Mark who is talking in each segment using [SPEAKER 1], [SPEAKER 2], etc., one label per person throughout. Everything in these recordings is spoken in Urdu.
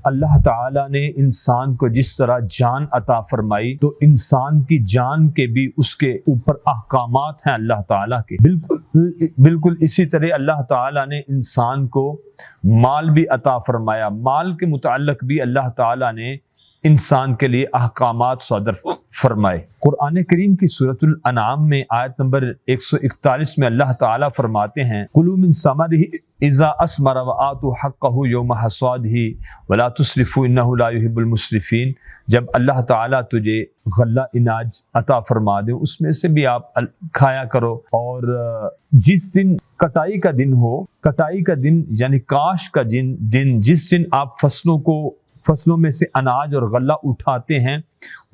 [SPEAKER 1] اللہ تعالیٰ نے انسان کو جس طرح جان عطا فرمائی تو انسان کی جان کے بھی اس کے اوپر احکامات ہیں اللہ تعالیٰ کے. بالکل اسی طرح اللہ تعالیٰ نے انسان کو مال بھی عطا فرمایا. مال کے متعلق بھی اللہ تعالیٰ نے انسان کے لیے احکامات صادر فرمائے. قرآن کریم کی سورۃ الانعام میں آیت نمبر 141 میں اللہ تعالیٰ فرماتے ہیں کُلُوا مِن ثَمَرِهِ اذا اثمر وآتوا حقه یوم حصاده ولا تسرفوا انه لا يحب المسرفین. جب اللہ تعالیٰ تجھے غلہ اناج عطا فرما دے اس میں سے بھی آپ کھایا کرو، اور جس دن کٹائی کا دن ہو، کٹائی کا دن یعنی کاش کا دن جس دن آپ فصلوں میں سے اناج اور غلہ اٹھاتے ہیں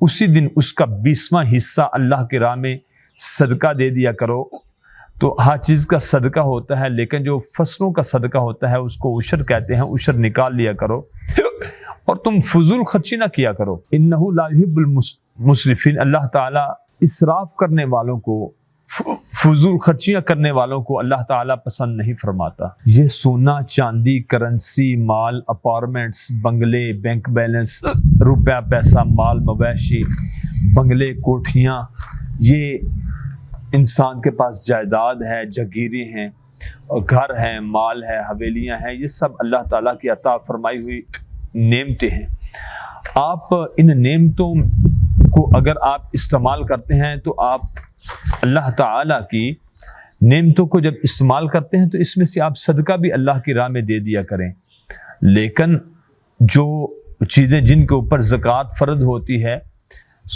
[SPEAKER 1] اسی دن اس کا 20واں حصہ اللہ کی راہ میں صدقہ دے دیا کرو. تو ہر چیز کا صدقہ ہوتا ہے لیکن جو فصلوں کا صدقہ ہوتا ہے اس کو عشر کہتے ہیں. عشر نکال لیا کرو اور تم فضول خرچی نہ کیا کرو. انہ لا یحب المسرفین. اللہ تعالیٰ اسراف کرنے والوں کو، فضول خرچیاں کرنے والوں کو اللہ تعالیٰ پسند نہیں فرماتا. یہ سونا چاندی، کرنسی، مال، اپارٹمنٹس، بنگلے، بینک بیلنس، روپیہ پیسہ، مال مویشی، بنگلے، کوٹھیاں، یہ انسان کے پاس جائیداد ہے، جگیریں ہیں، گھر ہیں، مال ہے، حویلیاں ہیں، یہ سب اللہ تعالیٰ کی عطا فرمائی ہوئی نعمتیں ہیں. آپ ان نعمتوں کو اگر آپ استعمال کرتے ہیں تو آپ اللہ تعالیٰ کی نعمتوں کو جب استعمال کرتے ہیں تو اس میں سے آپ صدقہ بھی اللہ کی راہ میں دے دیا کریں. لیکن جو چیزیں جن کے اوپر زکوٰۃ فرض ہوتی ہے،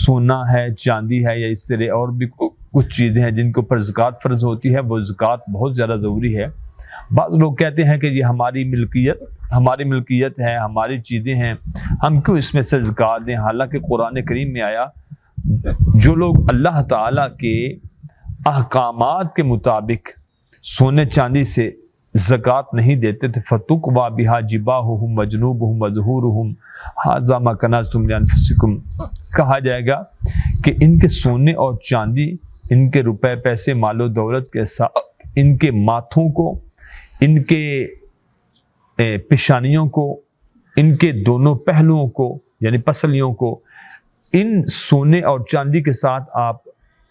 [SPEAKER 1] سونا ہے، چاندی ہے، یا اس طرح اور بھی کچھ چیزیں ہیں جن کے اوپر زکوٰۃ فرض ہوتی ہے، وہ زکوٰۃ بہت زیادہ ضروری ہے. بعض لوگ کہتے ہیں کہ یہ ہماری ملکیت ہے، ہماری چیزیں ہیں، ہم کیوں اس میں سے زکوٰۃ دیں. حالانکہ قرآن کریم میں آیا جو لوگ اللہ تعالیٰ کے احکامات کے مطابق سونے چاندی سے زکوٰۃ نہیں دیتے تھے فَتُقْوَىٰ بِهَا جِبَاهُهُمْ وَجُنُوبُهُمْ وَظُهُورُهُمْ هَٰذَا مَا كَنَزْتُمْ لِأَنفُسِكُمْ. کہا جائے گا کہ ان کے سونے اور چاندی، ان کے روپے پیسے، مال و دولت کے ساتھ ان کے ماتھوں کو، ان کے پیشانیوں کو، ان کے دونوں پہلوؤں کو یعنی پسلیوں کو، ان سونے اور چاندی کے ساتھ آپ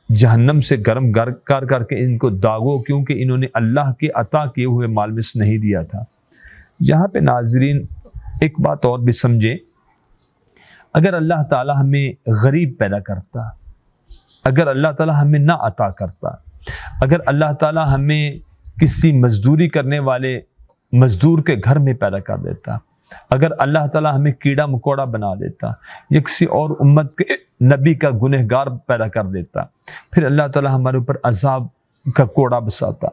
[SPEAKER 1] جہنم سے گرم کر کے ان کو داغو، کیونکہ انہوں نے اللہ کے عطا کیے ہوئے مال میں سے نہیں دیا تھا. یہاں پہ ناظرین ایک بات اور بھی سمجھیں. اگر اللہ تعالیٰ ہمیں غریب پیدا کرتا، اگر اللہ تعالیٰ ہمیں نہ عطا کرتا، اگر اللہ تعالیٰ ہمیں کسی مزدوری کرنے والے مزدور کے گھر میں پیدا کر دیتا، اگر اللہ تعالیٰ ہمیں کیڑا مکوڑا بنا دیتا یا کسی اور امت کے نبی کا گنہگار پیدا کر دیتا، پھر اللہ تعالیٰ ہمارے اوپر عذاب کا کوڑا بساتا،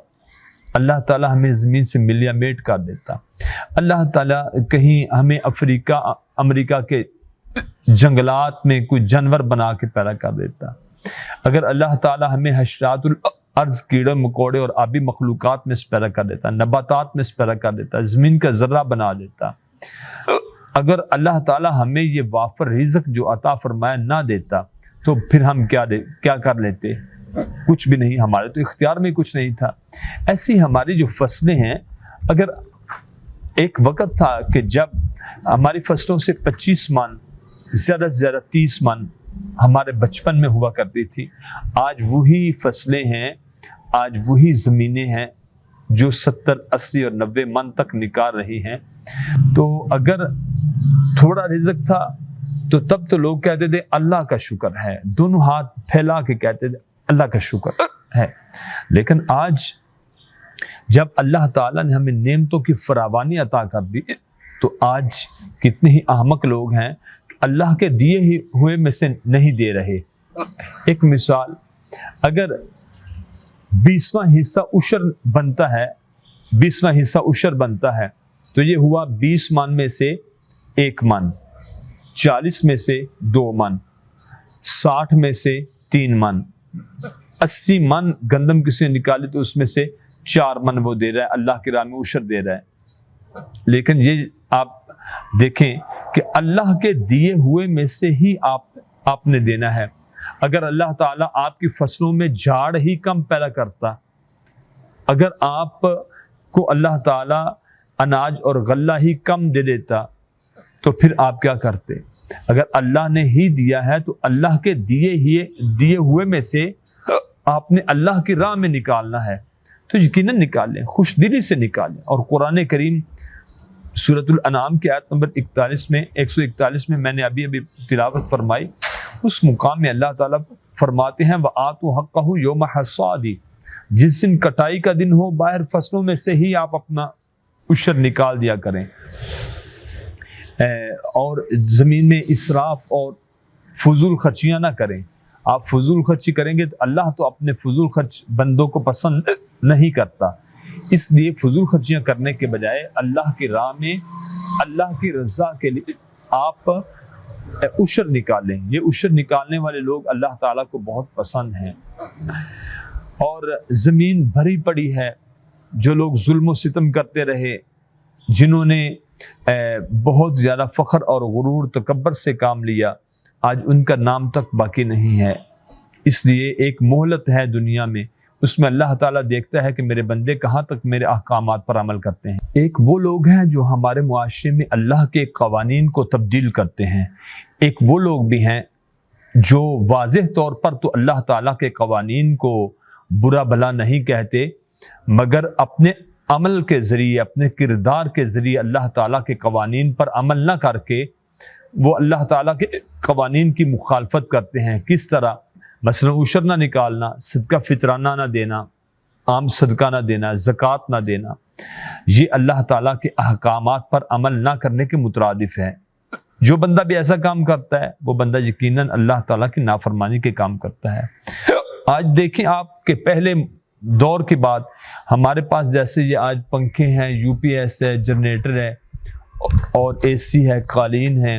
[SPEAKER 1] اللہ تعالیٰ ہمیں زمین سے ملیا میٹ کر دیتا، اللہ تعالیٰ کہیں ہمیں امریکہ کے جنگلات میں کوئی جانور بنا کے پیدا کر دیتا، اگر اللہ تعالیٰ ہمیں حشرات الارض، کیڑے مکوڑے اور آبی مخلوقات میں سے پیدا کر دیتا، نباتات میں سے پیدا کر دیتا، زمین کا ذرہ بنا دیتا، اگر اللہ تعالیٰ ہمیں یہ وافر رزق جو عطا فرمایا نہ دیتا تو پھر ہم کیا کر لیتے؟ کچھ بھی نہیں، ہمارے تو اختیار میں کچھ نہیں تھا. ایسی ہماری جو فصلیں ہیں، اگر ایک وقت تھا کہ جب ہماری فصلوں سے 25 من، زیادہ سے زیادہ 30 من ہمارے بچپن میں ہوا کرتی تھی، آج وہی فصلیں ہیں، آج وہی زمینیں ہیں جو 70، 80 اور 90 من تک نکال رہی ہیں. تو اگر تھوڑا رزق تھا تو تب تو لوگ کہتے تھے اللہ کا شکر ہے، دونوں ہاتھ پھیلا کے کہتے تھے اللہ کا شکر ہے. لیکن آج جب اللہ تعالیٰ نے ہمیں نعمتوں کی فراوانی عطا کر دی تو آج کتنے ہی احمق لوگ ہیں کہ اللہ کے دیے ہی ہوئے میں سے نہیں دے رہے. ایک مثال، اگر 20واں حصہ عشر بنتا ہے، 20واں حصہ عشر بنتا ہے تو یہ ہوا 20 من میں سے 1 من، 40 میں سے 2 من، 60 میں سے 3 من، 80 من گندم کسی نے نکالی تو اس میں سے 4 من وہ دے رہا ہے، اللہ کی راہ میں عشر دے رہا ہے. لیکن یہ آپ دیکھیں کہ اللہ کے دیے ہوئے میں سے ہی آپ نے دینا ہے. اگر اللہ تعالیٰ آپ کی فصلوں میں جھاڑ ہی کم پیدا کرتا، اگر آپ کو اللہ تعالیٰ اناج اور غلہ ہی کم دے دیتا تو پھر آپ کیا کرتے؟ اگر اللہ نے ہی دیا ہے تو اللہ کے دیے ہوئے میں سے آپ نے اللہ کی راہ میں نکالنا ہے تو یقیناً نکالیں، خوش دلی سے نکالیں۔ اور قرآن کریم سورۃ الانعام کی آیت نمبر 141 میں میں نے ابھی تلاوت فرمائی، اس مقام میں اللہ تعالیٰ فرماتے ہیں وَآتُوا حَقَّهُ يَوْمَ حَصَادِ، جس دن کٹائی کا دن ہو باہر فصلوں میں سے ہی آپ اپنا عشر نکال دیا کریں، اور زمین میں اسراف اور فضول خرچیاں نہ کریں۔ آپ فضول خرچی کریں گے تو اللہ تو اپنے فضول خرچ بندوں کو پسند نہیں کرتا، اس لیے فضول خرچیاں کرنے کے بجائے اللہ کی راہ میں اللہ کی رضا کے لیے آپ عشر نکالیں۔ یہ عشر نکالنے والے لوگ اللہ تعالیٰ کو بہت پسند ہیں۔ اور زمین بھری پڑی ہے، جو لوگ ظلم و ستم کرتے رہے، جنہوں نے بہت زیادہ فخر اور غرور تکبر سے کام لیا، آج ان کا نام تک باقی نہیں ہے۔ اس لیے ایک مہلت ہے دنیا میں، اس میں اللہ تعالیٰ دیکھتا ہے کہ میرے بندے کہاں تک میرے احکامات پر عمل کرتے ہیں۔ ایک وہ لوگ ہیں جو ہمارے معاشرے میں اللہ کے قوانین کو تبدیل کرتے ہیں، ایک وہ لوگ بھی ہیں جو واضح طور پر تو اللہ تعالیٰ کے قوانین کو برا بھلا نہیں کہتے، مگر اپنے عمل کے ذریعے، اپنے کردار کے ذریعے اللہ تعالیٰ کے قوانین پر عمل نہ کر کے وہ اللہ تعالیٰ کے قوانین کی مخالفت کرتے ہیں۔ کس طرح؟ مثلا عشر نہ نکالنا، صدقہ فطرانہ نہ دینا، عام صدقہ نہ دینا، زکوٰۃ نہ دینا، یہ اللہ تعالیٰ کے احکامات پر عمل نہ کرنے کے مترادف ہے۔ جو بندہ بھی ایسا کام کرتا ہے وہ بندہ یقیناً اللہ تعالیٰ کی نافرمانی کے کام کرتا ہے۔ آج دیکھیں آپ کے پہلے دور کی بات، ہمارے پاس جیسے یہ آج پنکھے ہیں، یو پی ایس ہے، جنریٹر ہے اور اے سی ہے، قالین ہے،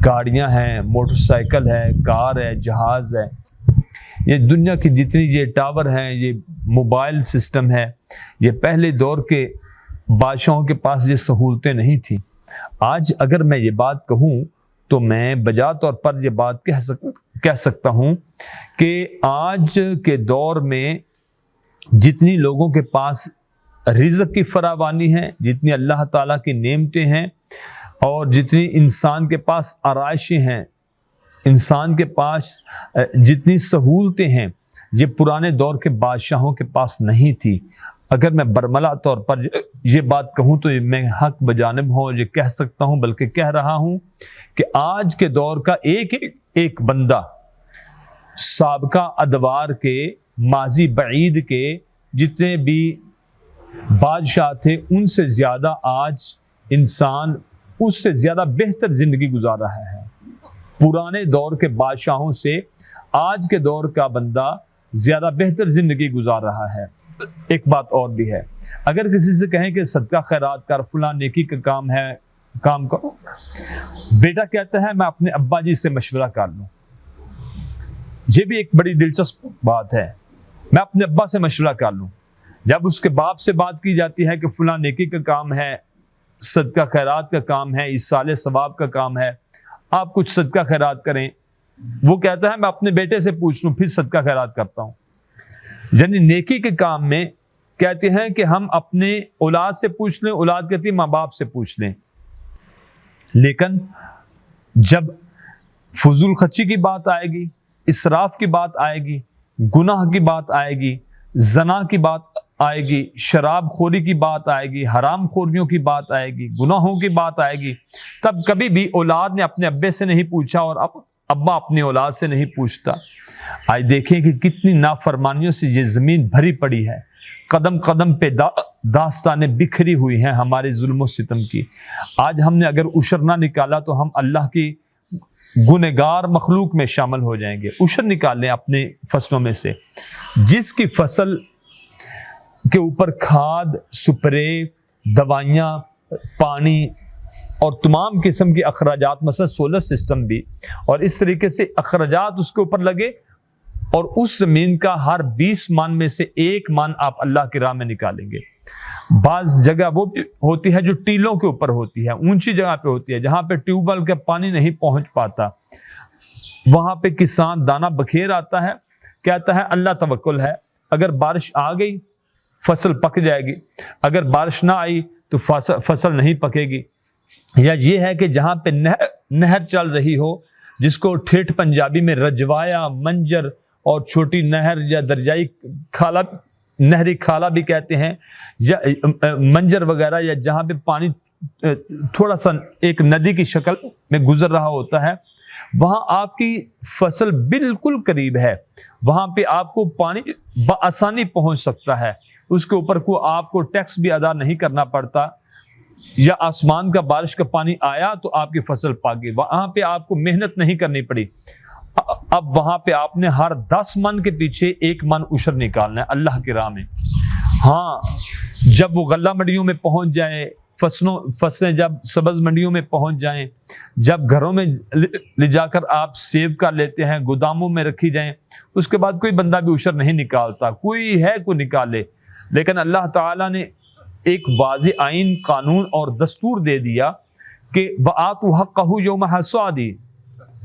[SPEAKER 1] گاڑیاں ہیں، موٹر سائیکل ہے، کار ہے، جہاز ہے، یہ دنیا کی جتنی یہ ٹاور ہیں، یہ موبائل سسٹم ہے، یہ پہلے دور کے بادشاہوں کے پاس یہ سہولتیں نہیں تھیں۔ آج اگر میں یہ بات کہوں تو میں بجا طور پر یہ بات کہہ سکتا ہوں کہ آج کے دور میں جتنی لوگوں کے پاس رزق کی فراوانی ہے، جتنی اللہ تعالیٰ کی نعمتیں ہیں، اور جتنی انسان کے پاس آرائشیں ہیں، انسان کے پاس جتنی سہولتیں ہیں، یہ پرانے دور کے بادشاہوں کے پاس نہیں تھی۔ اگر میں برملا طور پر یہ بات کہوں تو میں حق بجانب ہوں، یہ کہہ سکتا ہوں، بلکہ کہہ رہا ہوں کہ آج کے دور کا ایک بندہ سابقہ ادوار کے، ماضی بعید کے جتنے بھی بادشاہ تھے، ان سے زیادہ آج انسان اس سے زیادہ بہتر زندگی گزار رہا ہے۔ پرانے دور کے بادشاہوں سے آج کے دور کا بندہ زیادہ بہتر زندگی گزار رہا ہے۔ ایک بات اور بھی ہے، اگر کسی سے کہیں کہ صدقہ خیرات کر، فلاں نیکی کا کام ہے، کام کرو، بیٹا کہتا ہے میں اپنے ابا جی سے مشورہ کر لوں۔ یہ بھی ایک بڑی دلچسپ بات ہے، میں اپنے ابا سے مشورہ کر لوں۔ جب اس کے باپ سے بات کی جاتی ہے کہ فلاں نیکی کا کام ہے، صدقہ خیرات کا کام ہے، ایصال ثواب کا کام ہے، آپ کچھ صدقہ خیرات کریں، وہ کہتا ہے میں اپنے بیٹے سے پوچھ لوں پھر صدقہ خیرات کرتا ہوں۔ یعنی نیکی کے کام میں کہتے ہیں کہ ہم اپنے اولاد سے پوچھ لیں، اولاد کہتی ہے ماں باپ سے پوچھ لیں۔ لیکن جب فضول خرچی کی بات آئے گی، اسراف کی بات آئے گی، گناہ کی بات آئے گی، زنا کی بات آئے گی، شراب خوری کی بات آئے گی، حرام خوریوں کی بات آئے گی، گناہوں کی بات آئے گی، تب کبھی بھی اولاد نے اپنے ابے سے نہیں پوچھا اور ابا اپنی اولاد سے نہیں پوچھتا۔ آج دیکھیں کہ کتنی نافرمانیوں سے یہ زمین بھری پڑی ہے، قدم قدم پہ داستانیں بکھری ہوئی ہیں ہمارے ظلم و ستم کی۔ آج ہم نے اگر عشر نہ نکالا تو ہم اللہ کی گنہگار مخلوق میں شامل ہو جائیں گے۔ عشر نکالیں اپنے فصلوں میں سے، جس کی فصل کے اوپر کھاد، سپرے، دوائیاں، پانی اور تمام قسم کے اخراجات، مثلا سولر سسٹم بھی، اور اس طریقے سے اخراجات اس کے اوپر لگے، اور اس زمین کا ہر 20 من میں سے 1 من آپ اللہ کی راہ میں نکالیں گے۔ بعض جگہ وہ ہوتی ہے جو ٹیلوں کے اوپر ہوتی ہے، اونچی جگہ پہ ہوتی ہے، جہاں پہ ٹیوب ویل کا پانی نہیں پہنچ پاتا، وہاں پہ کسان دانہ بکھیر آتا ہے، کہتا ہے اللہ توکل ہے، اگر بارش آ گئی فصل پک جائے گی، اگر بارش نہ آئی تو فصل نہیں پکے گی۔ یا یہ ہے کہ جہاں پہ نہر چل رہی ہو، جس کو ٹھیٹھ پنجابی میں رجوایا، منجر اور چھوٹی نہر یا دریائی کھالا، نہری کھالا بھی کہتے ہیں، یا منجر وغیرہ، یا جہاں پہ پانی تھوڑا سا ایک ندی کی شکل میں گزر رہا ہوتا ہے، وہاں آپ کی فصل بالکل قریب ہے، وہاں پہ آپ کو پانی بآسانی پہنچ سکتا ہے، اس کے اوپر کو آپ کو ٹیکس بھی ادا نہیں کرنا پڑتا، یا آسمان کا بارش کا پانی آیا تو آپ کی فصل پک گئی، وہاں پہ آپ کو محنت نہیں کرنی پڑی۔ اب وہاں پہ آپ نے ہر 10 من کے پیچھے 1 من عشر نکالنا ہے اللہ کی راہ میں۔ ہاں، جب وہ غلہ منڈیوں میں پہنچ جائیں، فصلیں جب سبز منڈیوں میں پہنچ جائیں، جب گھروں میں لے جا کر آپ سیو کر لیتے ہیں، گوداموں میں رکھی جائیں، اس کے بعد کوئی بندہ بھی عشر نہیں نکالتا، کوئی ہے کوئی نکالے، لیکن اللہ تعالیٰ نے ایک واضح آئین، قانون اور دستور دے دیا کہ وَآتُوا حَقَّهُ يَوْمَ حَصَادِهِ،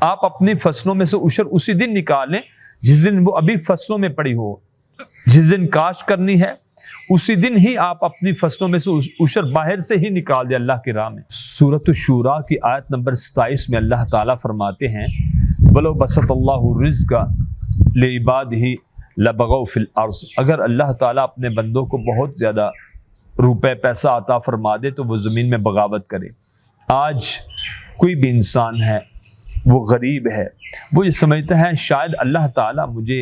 [SPEAKER 1] آپ اپنی فصلوں میں سے عشر اسی دن نکالیں جس دن وہ ابھی فصلوں میں پڑی ہو، جس دن کاشت کرنی ہے اسی دن ہی آپ اپنی فصلوں میں سے عشر باہر سے ہی نکال دیں اللہ کی راہ میں۔ سورۃ الشورى کی آیت نمبر 27 میں اللہ تعالیٰ فرماتے ہیں وَلَوْ بَسَطَ اللَّهُ الرِّزْقَ لِعِبَادِهِ لَبَغَوْا فِي الْأَرْضِ، اگر اللہ تعالیٰ اپنے بندوں کو بہت زیادہ روپے پیسہ عطا فرما دے تو وہ زمین میں بغاوت کرے۔ آج کوئی بھی انسان ہے، وہ غریب ہے، وہ یہ سمجھتا ہے شاید اللہ تعالیٰ مجھے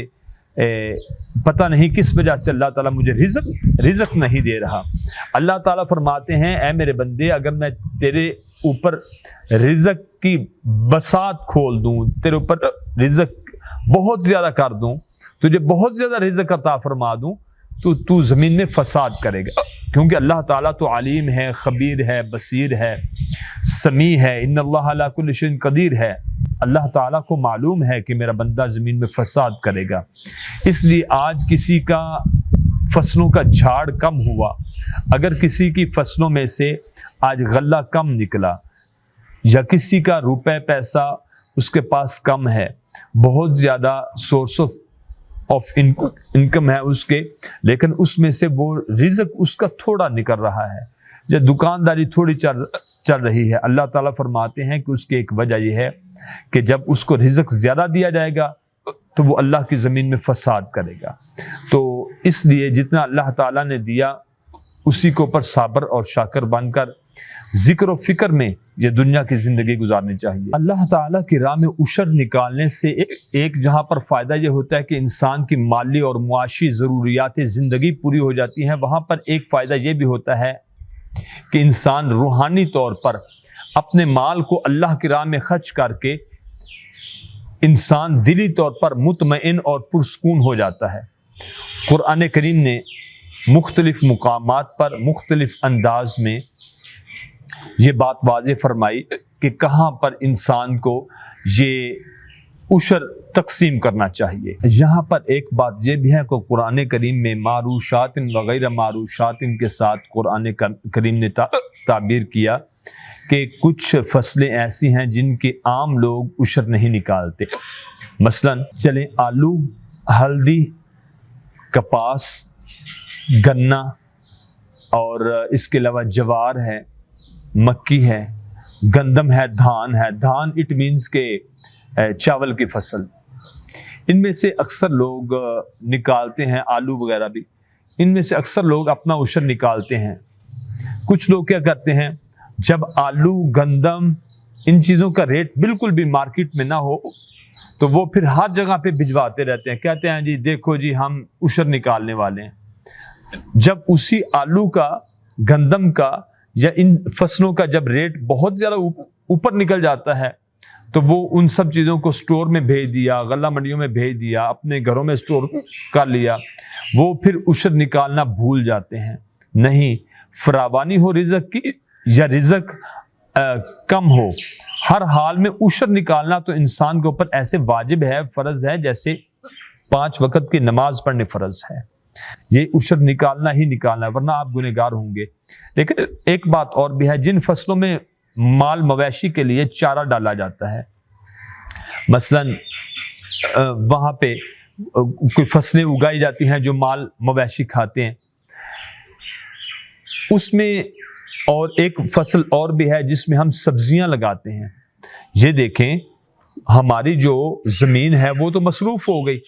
[SPEAKER 1] پتہ نہیں کس وجہ سے اللہ تعالیٰ مجھے رزق نہیں دے رہا۔ اللہ تعالیٰ فرماتے ہیں اے میرے بندے، اگر میں تیرے اوپر رزق کی بساط کھول دوں، تیرے اوپر رزق بہت زیادہ کر دوں، تجھے بہت زیادہ رزق عطا فرما دوں، تو زمین میں فساد کرے گا، کیونکہ اللہ تعالیٰ تو علیم ہے، خبیر ہے، بصیر ہے، سمیع ہے، ان اللہ علی کل شیء قدیر ہے۔ اللہ تعالیٰ کو معلوم ہے کہ میرا بندہ زمین میں فساد کرے گا، اس لیے آج کسی کا فصلوں کا جھاڑ کم ہوا، اگر کسی کی فصلوں میں سے آج غلہ کم نکلا، یا کسی کا روپے پیسہ اس کے پاس کم ہے، بہت زیادہ سورس آف انکم ہے اس کے، لیکن اس میں سے وہ رزق اس کا تھوڑا نکل رہا ہے، یا دکانداری تھوڑی چل رہی ہے، اللہ تعالیٰ فرماتے ہیں کہ اس کی ایک وجہ یہ ہے کہ جب اس کو رزق زیادہ دیا جائے گا تو وہ اللہ کی زمین میں فساد کرے گا۔ تو اس لیے جتنا اللہ تعالیٰ نے دیا اسی کے اوپر صابر اور شاکر بن کر ذکر و فکر میں یہ دنیا کی زندگی گزارنی چاہیے۔ اللہ تعالیٰ کی راہ میں عشر نکالنے سے ایک جہاں پر فائدہ یہ ہوتا ہے کہ انسان کی مالی اور معاشی ضروریات زندگی پوری ہو جاتی ہیں، وہاں پر ایک فائدہ یہ بھی ہوتا ہے کہ انسان روحانی طور پر اپنے مال کو اللہ کی راہ میں خرچ کر کے انسان دلی طور پر مطمئن اور پرسکون ہو جاتا ہے۔ قرآن کریم نے مختلف مقامات پر مختلف انداز میں یہ بات واضح فرمائی کہ کہاں پر انسان کو یہ عشر تقسیم کرنا چاہیے۔ یہاں پر ایک بات یہ بھی ہے کہ قرآن کریم میں معروشات وغیرہ معروشات کے ساتھ قرآن کریم نے تعبیر کیا کہ کچھ فصلیں ایسی ہیں جن کے عام لوگ عشر نہیں نکالتے، مثلا چلیں آلو، ہلدی، کپاس، گنا، اور اس کے علاوہ جوار ہے، مکی ہے، گندم ہے، دھان ہے۔ دھان اٹ مینس کہ چاول کی فصل، ان میں سے اکثر لوگ نکالتے ہیں، آلو وغیرہ بھی، ان میں سے اکثر لوگ اپنا عشر نکالتے ہیں۔ کچھ لوگ کیا کرتے ہیں، جب آلو، گندم، ان چیزوں کا ریٹ بالکل بھی مارکیٹ میں نہ ہو تو وہ پھر ہر جگہ پہ بھجواتے رہتے ہیں، کہتے ہیں جی دیکھو جی ہم عشر نکالنے والے ہیں۔ جب اسی آلو کا، گندم کا یا ان فصلوں کا جب ریٹ بہت زیادہ اوپر نکل جاتا ہے تو وہ ان سب چیزوں کو سٹور میں بھیج دیا، غلہ منڈیوں میں بھیج دیا، اپنے گھروں میں سٹور کر لیا، وہ پھر عشر نکالنا بھول جاتے ہیں۔ نہیں، فراوانی ہو رزق کی یا رزق کم ہو، ہر حال میں عشر نکالنا تو انسان کے اوپر ایسے واجب ہے، فرض ہے، جیسے 5 وقت کی نماز پڑھنے فرض ہے۔ یہ عشر نکالنا ہی نکالنا ہے، ورنہ آپ گنہگار ہوں گے۔ لیکن ایک بات اور بھی ہے، جن فصلوں میں مال مویشی کے لیے چارہ ڈالا جاتا ہے، مثلا وہاں پہ کوئی فصلیں اگائی جاتی ہیں جو مال مویشی کھاتے ہیں، اس میں اور ایک فصل اور بھی ہے جس میں ہم سبزیاں لگاتے ہیں۔ یہ دیکھیں ہماری جو زمین ہے وہ تو مصروف ہو گئی،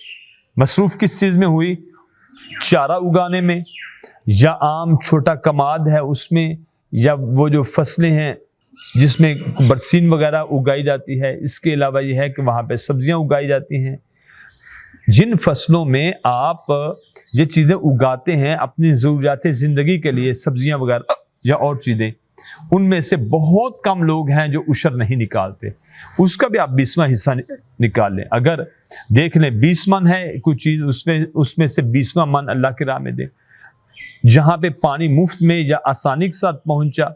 [SPEAKER 1] مصروف کس چیز میں ہوئی؟ چارہ اگانے میں، یا عام چھوٹا کماد ہے اس میں، یا وہ جو فصلیں ہیں جس میں برسین وغیرہ اگائی جاتی ہے۔ اس کے علاوہ یہ ہے کہ وہاں پہ سبزیاں اگائی جاتی ہیں۔ جن فصلوں میں آپ یہ چیزیں اگاتے ہیں اپنی ضروریات زندگی کے لیے، سبزیاں وغیرہ یا اور چیزیں، ان میں سے بہت کم لوگ ہیں جو عشر نہیں نکالتے۔ اس کا بھی آپ 20واں حصہ نکال لیں۔ اگر دیکھ لیں 20 من ہے کوئی چیز، اس میں سے 20واں من اللہ کی راہ میں دیں۔ جہاں پہ پانی مفت میں یا آسانی کے ساتھ پہنچا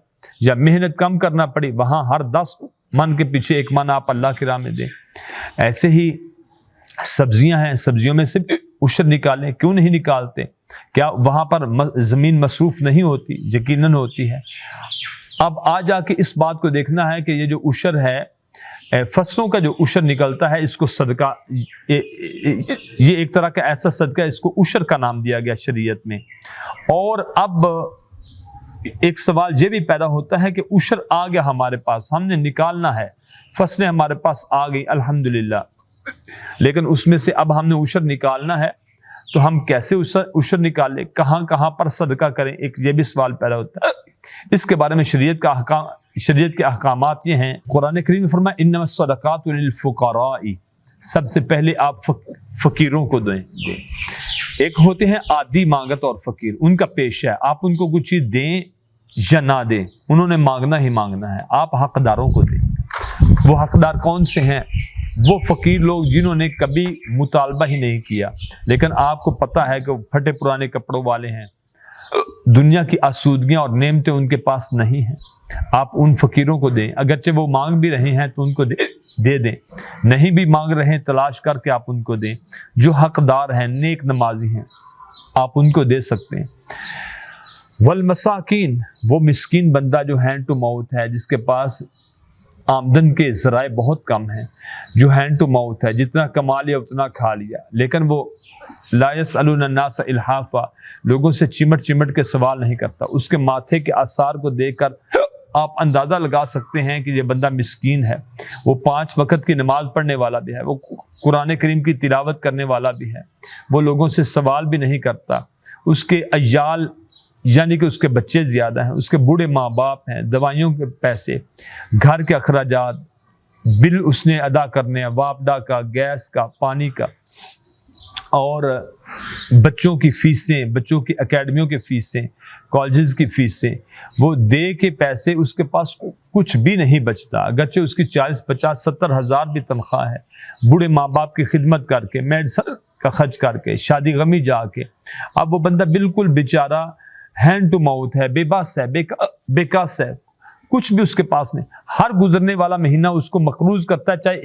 [SPEAKER 1] یا محنت کم کرنا پڑی، وہاں ہر 10 من کے پیچھے 1 من آپ اللہ کی راہ میں دیں۔ ایسے ہی سبزیاں ہیں، سبزیوں میں سے عشر نکالیں۔ کیوں نہیں نکالتے؟ کیا وہاں پر زمین مصروف نہیں ہوتی؟ یقیناً ہوتی ہے۔ اب آ جا کے اس بات کو دیکھنا ہے کہ یہ جو عشر ہے، فصلوں کا جو عشر نکلتا ہے، اس کو صدقہ، یہ ایک طرح کا ایسا صدقہ ہے، اس کو عشر کا نام دیا گیا شریعت میں۔ اور اب ایک سوال یہ بھی پیدا ہوتا ہے کہ عشر آ گیا ہمارے پاس، ہم نے نکالنا ہے، فصلیں ہمارے پاس آ گئی الحمدللہ، لیکن اس میں سے اب ہم نے عشر نکالنا ہے تو ہم کیسے عشر نکالیں، کہاں پر صدقہ کریں؟ ایک یہ بھی سوال پیدا ہوتا ہے۔ اس کے بارے میں شریعت کے احکامات یہ ہیں۔ قرآن کریم میں فرمایا انما الصدقات للفقراء، سب سے پہلے آپ فقیروں کو دیں۔ ایک ہوتے ہیں عادی مانگت اور فقیر، ان کا پیشہ ہے، آپ ان کو کچھ چیز دیں یا نہ دیں، انہوں نے مانگنا ہی مانگنا ہے، آپ حقداروں کو دیں۔ وہ حقدار کون سے ہیں؟ وہ فقیر لوگ جنہوں نے کبھی مطالبہ ہی نہیں کیا، لیکن آپ کو پتہ ہے کہ وہ پھٹے پرانے کپڑوں والے ہیں، دنیا کی آسودگیاں اور نعمتیں ان کے پاس نہیں ہیں، آپ ان فقیروں کو دیں۔ اگرچہ وہ مانگ بھی رہے ہیں تو ان کو دے دیں، نہیں بھی مانگ رہے ہیں تلاش کر کے آپ ان کو دیں۔ جو حقدار ہیں، نیک نمازی ہیں، آپ ان کو دے سکتے ہیں۔ والمساکین، وہ مسکین بندہ جو ہینڈ ٹو ماؤتھ ہے، جس کے پاس آمدن کے ذرائع بہت کم ہیں، جو ہینڈ ٹو ماؤتھ ہے، جتنا کما لیا اتنا کھا لیا، لیکن وہ لا يسألون الناس الحافا، لوگوں سے چمٹ کے سوال نہیں کرتا، اس کے ماتھے کے آثار کو دیکھ کر آپ اندازہ لگا سکتے ہیں کہ یہ بندہ مسکین ہے۔ وہ 5 وقت کی نماز پڑھنے والا بھی ہے، وہ قرآن کریم کی تلاوت کرنے والا بھی ہے، وہ لوگوں سے سوال بھی نہیں کرتا، اس کے عیال یعنی کہ اس کے بچے زیادہ ہیں، اس کے بوڑھے ماں باپ ہیں، دوائیوں کے پیسے، گھر کے اخراجات، بل اس نے ادا کرنے ہیں، واپڈا کا، گیس کا، پانی کا، اور بچوں کی فیسیں، بچوں کی اکیڈمیوں کی فیسیں، کالجز کی فیسیں، وہ دے کے پیسے اس کے پاس کچھ بھی نہیں بچتا، اگرچہ اس کی 40 50 70 ہزار بھی تنخواہ ہے، بوڑھے ماں باپ کی خدمت کر کے، میڈیسن کا خرچ کر کے، شادی غمی جا کے، اب وہ بندہ بالکل بیچارہ ہینڈ ٹو ماؤتھ ہے، بے بس ہے، بے کس ہے، کچھ بھی اس کے پاس نہیں۔ ہر گزرنے والا مہینہ اس کو مقروض کرتا ہے، چاہے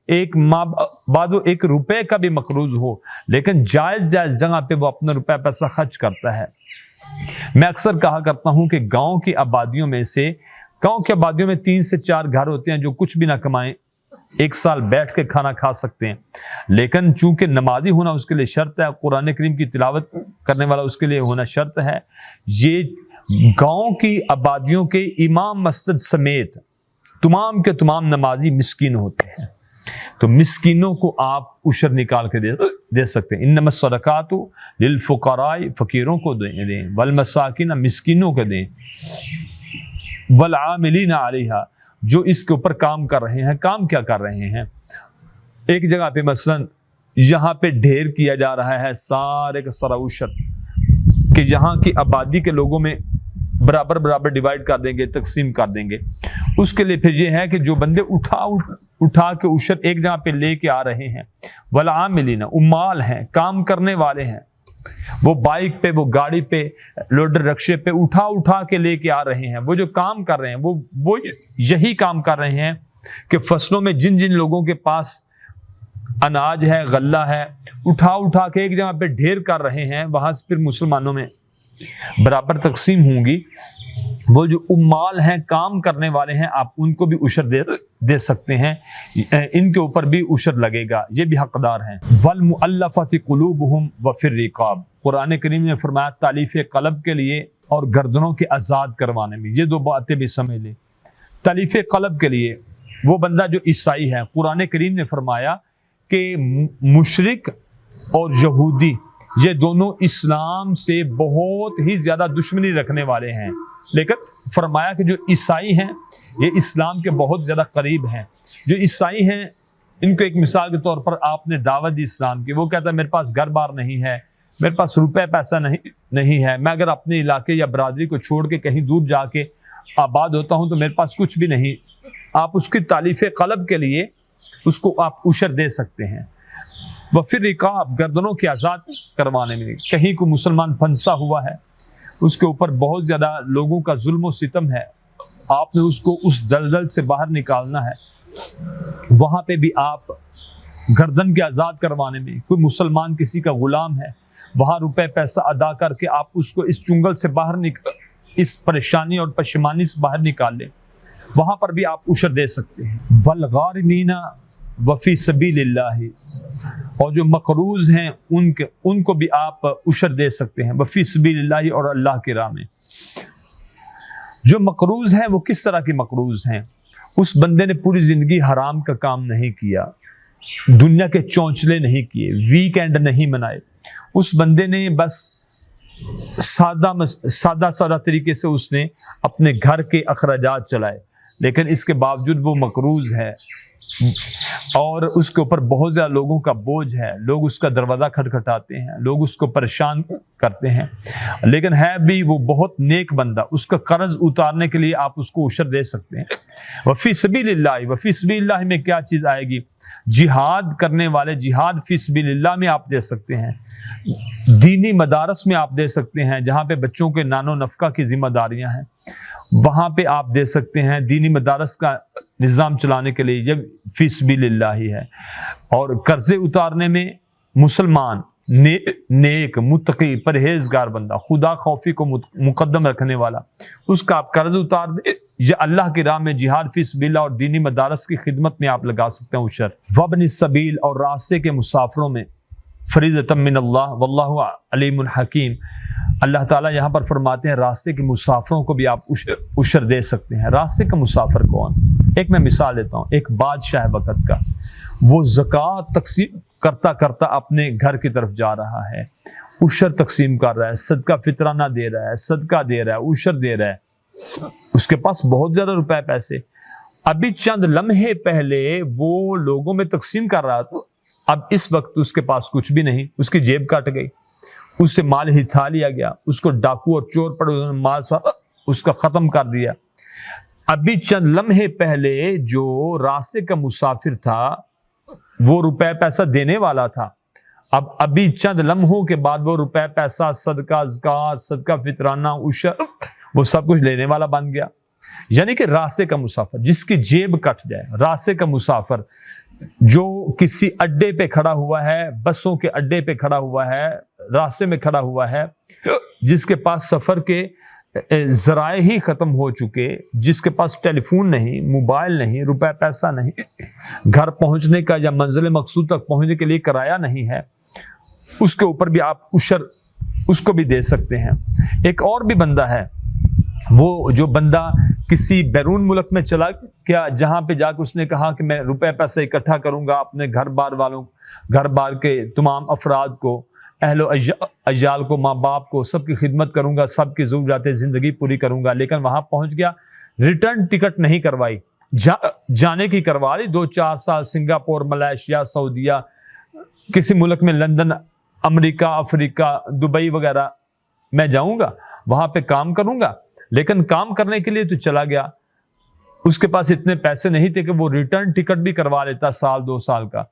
[SPEAKER 1] ایک ماہ بعد وہ 1 روپے کا بھی مقروض ہو، لیکن جائز جگہ پہ وہ اپنا روپے پیسہ خرچ کرتا ہے۔ میں اکثر کہا کرتا ہوں کہ گاؤں کی آبادیوں میں 3 سے 4 گھر ہوتے ہیں جو کچھ بھی نہ کمائیں، 1 سال بیٹھ کے کھانا کھا سکتے ہیں، لیکن چونکہ نمازی ہونا اس کے لیے شرط ہے، قرآن کریم کی تلاوت کرنے والا اس کے لیے ہونا شرط ہے۔ یہ گاؤں کی آبادیوں کے امام مسجد سمیت تمام کے تمام نمازی مسکین ہوتے ہیں، تو مسکینوں کو آپ عشر نکال کے دے سکتے ہیں۔ انما الصدقات للفقراء، فقیروں کو دیں، والمساکین، مسکینوں کو دیں، والعاملین علیہا، جو اس کے اوپر کام کر رہے ہیں۔ کام کیا کر رہے ہیں؟ ایک جگہ پہ مثلا یہاں پہ ڈھیر کیا جا رہا ہے سارے کا سارا عشر، کہ یہاں کی آبادی کے لوگوں میں برابر ڈیوائیڈ کر دیں گے، تقسیم کر دیں گے۔ اس کے لیے پھر یہ ہے کہ جو بندے اٹھا کے عشر ایک جگہ پہ لے کے آ رہے ہیں، والعاملین، عمال ہیں، کام کرنے والے ہیں، وہ بائک پہ، وہ گاڑی پہ، لوڈر رکشے پہ اٹھا کے لے کے آ رہے ہیں، وہ جو کام کر رہے ہیں وہ یہی کام کر رہے ہیں کہ فصلوں میں جن لوگوں کے پاس اناج ہے، غلہ ہے، اٹھا کے ایک جگہ پہ ڈھیر کر رہے ہیں، وہاں سے پھر مسلمانوں میں برابر تقسیم ہوں گی۔ وہ جو عمال ہیں، کام کرنے والے ہیں، آپ ان کو بھی عشر دے سکتے ہیں، ان کے اوپر بھی عشر لگے گا، یہ بھی حقدار ہیں۔ والمؤلفۃ قلوبہم وفی الرقاب، قرآن کریم نے فرمایا تالیف قلب کے لیے اور گردنوں کے آزاد کروانے میں. یہ دو باتیں بھی سمجھ لیں. تلیف قلب کے لیے وہ بندہ جو عیسائی ہے، قرآن کریم نے فرمایا کہ مشرک اور یہودی یہ دونوں اسلام سے بہت ہی زیادہ دشمنی رکھنے والے ہیں، لیکن فرمایا کہ جو عیسائی ہیں یہ اسلام کے بہت زیادہ قریب ہیں. جو عیسائی ہیں ان کو ایک مثال کے طور پر آپ نے دعوت دی اسلام کی، وہ کہتا ہے میرے پاس گھر بار نہیں ہے، میرے پاس روپے پیسہ نہیں ہے، میں اگر اپنے علاقے یا برادری کو چھوڑ کے کہیں دور جا کے آباد ہوتا ہوں تو میرے پاس کچھ بھی نہیں. آپ اس کی تالیف قلب کے لیے اس کو آپ عشر دے سکتے ہیں. وفر رقاب، گردنوں کے آزاد کروانے میں. کہیں کو مسلمان پھنسا ہوا ہے، اس کے اوپر بہت زیادہ لوگوں کا ظلم و ستم ہے، آپ نے اس کو اس دلدل سے باہر نکالنا ہے، وہاں پہ بھی آپ گردن کے آزاد کروانے میں. کوئی مسلمان کسی کا غلام ہے، وہاں روپے پیسہ ادا کر کے آپ اس کو اس چنگل سے باہر اس پریشانی اور پشیمانی سے باہر نکال لیں، وہاں پر بھی آپ عشر دے سکتے ہیں. والغارمین وفی سبیل اللہ، اور جو مقروض ہیں ان کو بھی آپ عشر دے سکتے ہیں وفی سبیل اللہ، اور اللہ کی راہ میں. جو مقروض ہیں وہ کس طرح کے مقروض ہیں؟ اس بندے نے پوری زندگی حرام کا کام نہیں کیا، دنیا کے چونچلے نہیں کیے، ویک اینڈ نہیں منائے. اس بندے نے بس سادہ طریقے سے اس نے اپنے گھر کے اخراجات چلائے، لیکن اس کے باوجود وہ مقروض ہے اور اس کے اوپر بہت زیادہ لوگوں کا بوجھ ہے. لوگ اس کا دروازہ کھٹکھٹاتے ہیں، لوگ اس کو پریشان کرتے ہیں، لیکن ہے بھی وہ بہت نیک بندہ. اس کا قرض اتارنے کے لیے آپ اس کو عشر دے سکتے ہیں. وفی سبیل اللہ، وفی سبیل اللہ میں کیا چیز آئے گی؟ جہاد کرنے والے، جہاد فی سبیل اللہ میں آپ دے سکتے ہیں. دینی مدارس میں آپ دے سکتے ہیں، جہاں پہ بچوں کے نان و نفقہ کی ذمہ داریاں ہیں، وہاں پہ آپ دے سکتے ہیں. دینی مدارس کا نظام چلانے کے لیے یہ فی سبیل اللہ ہی ہے. اور قرضے اتارنے میں مسلمان نیک متقی پرہیزگار بندہ، خدا خوفی کو مقدم رکھنے والا، اس کا آپ قرض اتار دیں، یا اللہ کی راہ میں جہاد فی سبیل اللہ اور دینی مدارس کی خدمت میں آپ لگا سکتے ہیں عشر. وابن السبیل، اور راستے کے مسافروں میں فریضۃ من اللہ واللہ علیم الحکیم. اللہ تعالیٰ یہاں پر فرماتے ہیں راستے کے مسافروں کو بھی آپ عشر دے سکتے ہیں. راستے کا مسافر کون؟ ایک میں مثال دیتا ہوں. ایک بادشاہ وقت کا، وہ زکوٰۃ تقسیم کرتا کرتا اپنے گھر کی طرف جا رہا ہے، عشر تقسیم کر رہا ہے، صدقہ فطرانہ دے رہا ہے، صدقہ دے رہا ہے، عشر دے رہا ہے. اس کے پاس بہت زیادہ روپے پیسے، ابھی چند لمحے پہلے وہ لوگوں میں تقسیم کر رہا تھا، اب اس وقت اس کے پاس کچھ بھی نہیں. اس کی جیب کٹ گئی، اس سے مال ہتھا لیا گیا، اس کو ڈاکو اور چور پڑے، انہوں نے مال اس کا ختم کر دیا. ابھی چند لمحے پہلے جو راستے کا مسافر تھا وہ روپے پیسہ دینے والا تھا، ابھی چند لمحوں کے بعد وہ روپے پیسہ، صدقہ، زکوٰۃ، صدقہ فطرانہ، عشر، وہ سب کچھ لینے والا بن گیا. یعنی کہ راستے کا مسافر جس کی جیب کٹ جائے، راستے کا مسافر جو کسی اڈے پہ کھڑا ہوا ہے، بسوں کے اڈے پہ کھڑا ہوا ہے، راستے میں کھڑا ہوا ہے، جس کے پاس سفر کے ذرائع ہی ختم ہو چکے، جس کے پاس ٹیلی فون نہیں، موبائل نہیں، روپے پیسہ نہیں، گھر پہنچنے کا یا منزل مقصود تک پہنچنے کے لیے کرایہ نہیں ہے، اس کے اوپر بھی آپ عشر اس کو بھی دے سکتے ہیں. ایک اور بھی بندہ ہے، وہ جو بندہ کسی بیرون ملک میں چلا گیا، جہاں پہ جا کے اس نے کہا کہ میں روپے پیسے اکٹھا کروں گا، اپنے گھر بار کے تمام افراد کو، اہل و عیال کو، ماں باپ کو، سب کی خدمت کروں گا، سب کی ضروریات زندگی پوری کروں گا. لیکن وہاں پہنچ گیا، ریٹرن ٹکٹ نہیں کروائی، جانے کی کروا لی. 2-4 سال سنگاپور، ملائیشیا، سعودیہ، کسی ملک میں لندن، امریکہ، افریقہ، دبئی وغیرہ میں جاؤں گا، وہاں پہ کام کروں گا. لیکن کام کرنے کے لیے تو چلا گیا، اس کے پاس اتنے پیسے نہیں تھے کہ وہ ریٹرن ٹکٹ بھی کروا لیتا 1-2 سال کا.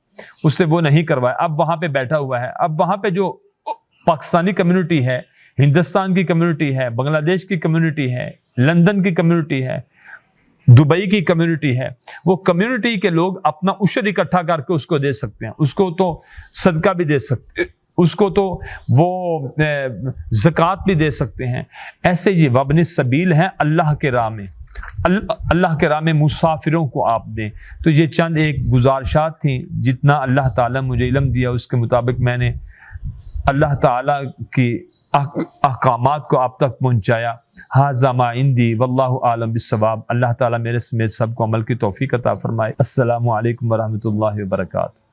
[SPEAKER 1] اس نے وہ نہیں کروایا. اب وہاں پہ بیٹھا ہوا ہے. اب وہاں پہ جو پاکستانی کمیونٹی ہے، ہندوستان کی کمیونٹی ہے، بنگلہ دیش کی کمیونٹی ہے، لندن کی کمیونٹی ہے، دبئی کی کمیونٹی ہے، وہ کمیونٹی کے لوگ اپنا عشر اکٹھا کر کے اس کو دے سکتے ہیں. اس کو تو صدقہ بھی دے سکتے ہیں، اس کو تو وہ زکوٰۃ بھی دے سکتے ہیں. ایسے یہ وابن السبیل ہیں اللہ کے راہ میں، اللہ کے راہ میں مسافروں کو آپ دیں. تو یہ چند ایک گزارشات تھیں، جتنا اللہ تعالیٰ مجھے علم دیا اس کے مطابق میں نے اللہ تعالیٰ کی احکامات کو آپ تک پہنچایا۔ ھذا ما عندی واللہ اعلم بالصواب۔ اللہ تعالیٰ میرے سمیت سب کو عمل کی توفیق عطا فرمائے۔ السلام علیکم ورحمۃ اللہ وبرکاتہ۔